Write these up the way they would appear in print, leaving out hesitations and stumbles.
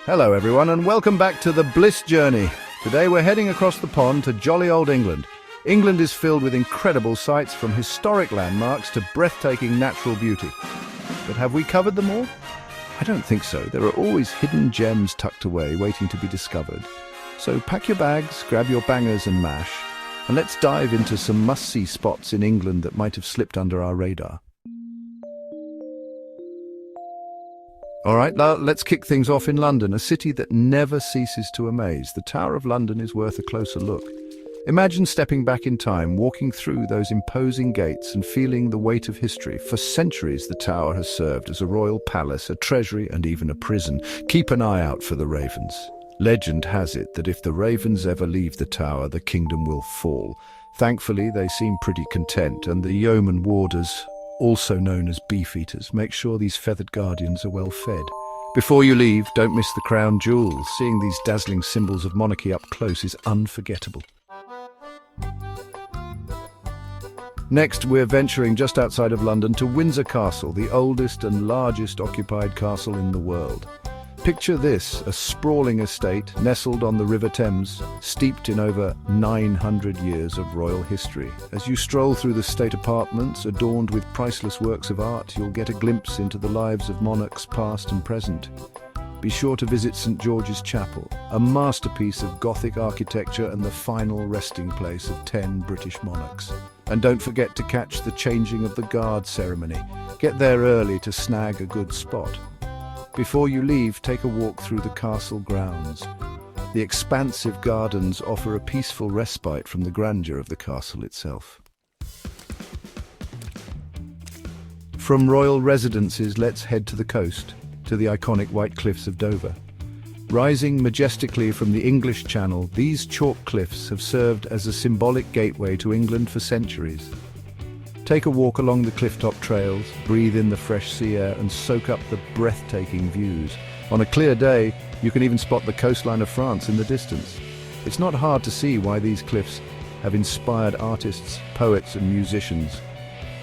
Hello everyone and welcome back to the Bliss Journey. Today we're heading across the pond to jolly old England. England is filled with incredible sights from historic landmarks to breathtaking natural beauty. But have we covered them all? I don't think so. There are always hidden gems tucked away waiting to be discovered. So pack your bags, grab your bangers and mash, and let's dive into some must-see spots in England that might have slipped under our radar. All right, now let's kick things off in London, a city that never ceases to amaze. The Tower of London is worth a closer look. Imagine stepping back in time, walking through those imposing gates and feeling the weight of history. For centuries, the tower has served as a royal palace, a treasury, and even a prison. Keep an eye out for the ravens. Legend has it that if the ravens ever leave the tower, the kingdom will fall. Thankfully, they seem pretty content, and the yeoman warders, also known as beefeaters, make sure these feathered guardians are well fed. Before you leave, don't miss the crown jewels. Seeing these dazzling symbols of monarchy up close is unforgettable. Next, we're venturing just outside of London to Windsor Castle, the oldest and largest occupied castle in the world. Picture this, a sprawling estate nestled on the River Thames, steeped in over 900 years of royal history. As you stroll through the state apartments, adorned with priceless works of art, you'll get a glimpse into the lives of monarchs past and present. Be sure to visit St. George's Chapel, a masterpiece of Gothic architecture and the final resting place of 10 British monarchs. And don't forget to catch the changing of the guard ceremony. Get there early to snag a good spot. Before you leave, take a walk through the castle grounds. The expansive gardens offer a peaceful respite from the grandeur of the castle itself. From royal residences, let's head to the coast, to the iconic White Cliffs of Dover. Rising majestically from the English Channel, these chalk cliffs have served as a symbolic gateway to England for centuries. Take a walk along the clifftop trails, breathe in the fresh sea air and soak up the breathtaking views. On a clear day, you can even spot the coastline of France in the distance. It's not hard to see why these cliffs have inspired artists, poets and musicians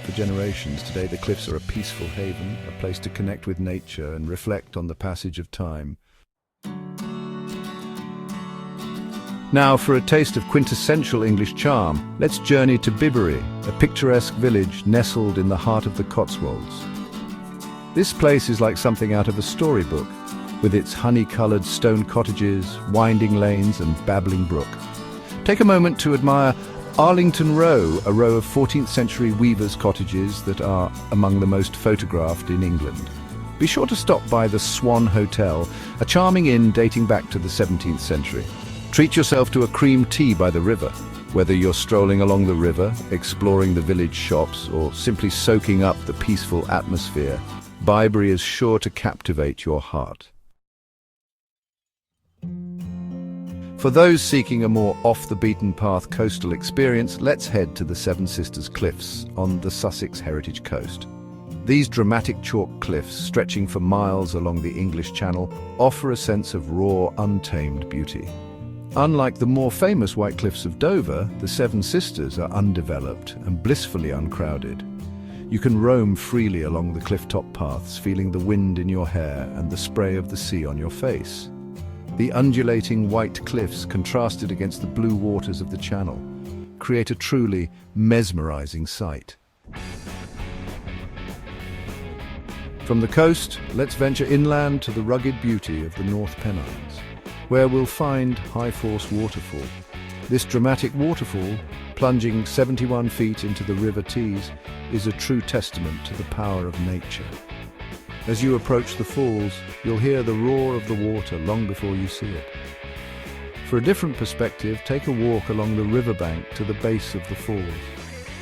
for generations. Today, the cliffs are a peaceful haven, a place to connect with nature and reflect on the passage of time. Now, for a taste of quintessential English charm, let's journey to Bibury, a picturesque village nestled in the heart of the Cotswolds. This place is like something out of a storybook, with its honey-coloured stone cottages, winding lanes and babbling brook. Take a moment to admire Arlington Row, a row of 14th century weavers' cottages that are among the most photographed in England. Be sure to stop by the Swan Hotel, a charming inn dating back to the 17th century. Treat yourself to a cream tea by the river. Whether you're strolling along the river, exploring the village shops, or simply soaking up the peaceful atmosphere, Bibury is sure to captivate your heart. For those seeking a more off-the-beaten-path coastal experience, let's head to the Seven Sisters Cliffs on the Sussex Heritage Coast. These dramatic chalk cliffs, stretching for miles along the English Channel, offer a sense of raw, untamed beauty. Unlike the more famous White Cliffs of Dover, the Seven Sisters are undeveloped and blissfully uncrowded. You can roam freely along the clifftop paths, feeling the wind in your hair and the spray of the sea on your face. The undulating white cliffs, contrasted against the blue waters of the channel, create a truly mesmerizing sight. From the coast, let's venture inland to the rugged beauty of the North Pennines, where we'll find High Force Waterfall. This dramatic waterfall, plunging 71 feet into the River Tees, is a true testament to the power of nature. As you approach the falls, you'll hear the roar of the water long before you see it. For a different perspective, take a walk along the riverbank to the base of the falls.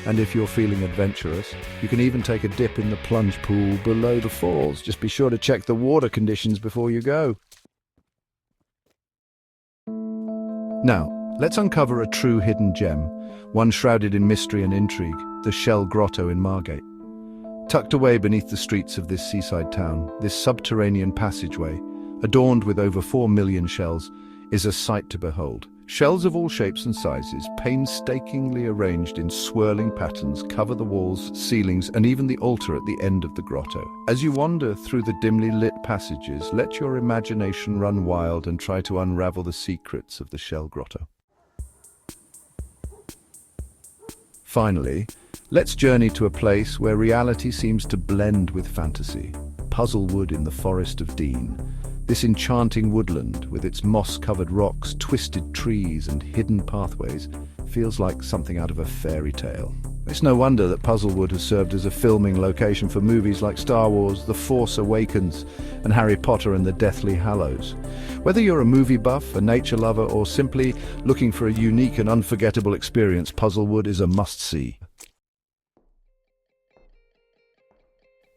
And if you're feeling adventurous, you can even take a dip in the plunge pool below the falls. Just be sure to check the water conditions before you go. Now, let's uncover a true hidden gem, one shrouded in mystery and intrigue, the Shell Grotto in Margate. Tucked away beneath the streets of this seaside town, this subterranean passageway, adorned with over 4 million shells, is a sight to behold. Shells of all shapes and sizes, painstakingly arranged in swirling patterns, cover the walls, ceilings, and even the altar at the end of the grotto. As you wander through the dimly lit passages, let your imagination run wild and try to unravel the secrets of the shell grotto. Finally, let's journey to a place where reality seems to blend with fantasy. Puzzlewood in the Forest of Dean. This enchanting woodland, with its moss-covered rocks, twisted trees, and hidden pathways, feels like something out of a fairy tale. It's no wonder that Puzzlewood has served as a filming location for movies like Star Wars, The Force Awakens, and Harry Potter and the Deathly Hallows. Whether you're a movie buff, a nature lover, or simply looking for a unique and unforgettable experience, Puzzlewood is a must-see.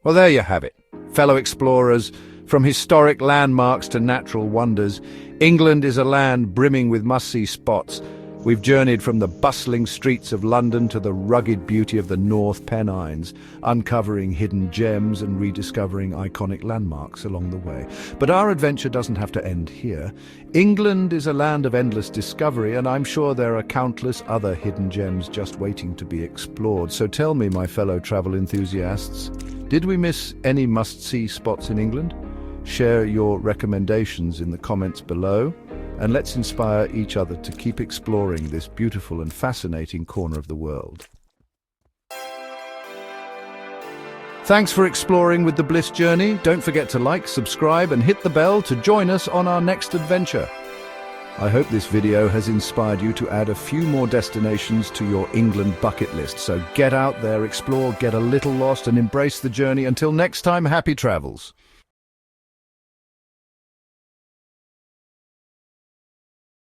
Well, there you have it, fellow explorers. From historic landmarks to natural wonders, England is a land brimming with must-see spots. We've journeyed from the bustling streets of London to the rugged beauty of the North Pennines, uncovering hidden gems and rediscovering iconic landmarks along the way. But our adventure doesn't have to end here. England is a land of endless discovery, and I'm sure there are countless other hidden gems just waiting to be explored. So tell me, my fellow travel enthusiasts, did we miss any must-see spots in England? Share your recommendations in the comments below, and let's inspire each other to keep exploring this beautiful and fascinating corner of the world. Thanks for exploring with the Bliss Journey. Don't forget to like, subscribe, and hit the bell to join us on our next adventure. I hope this video has inspired you to add a few more destinations to your England bucket list. So get out there, explore, get a little lost, and embrace the journey. Until next time, happy travels.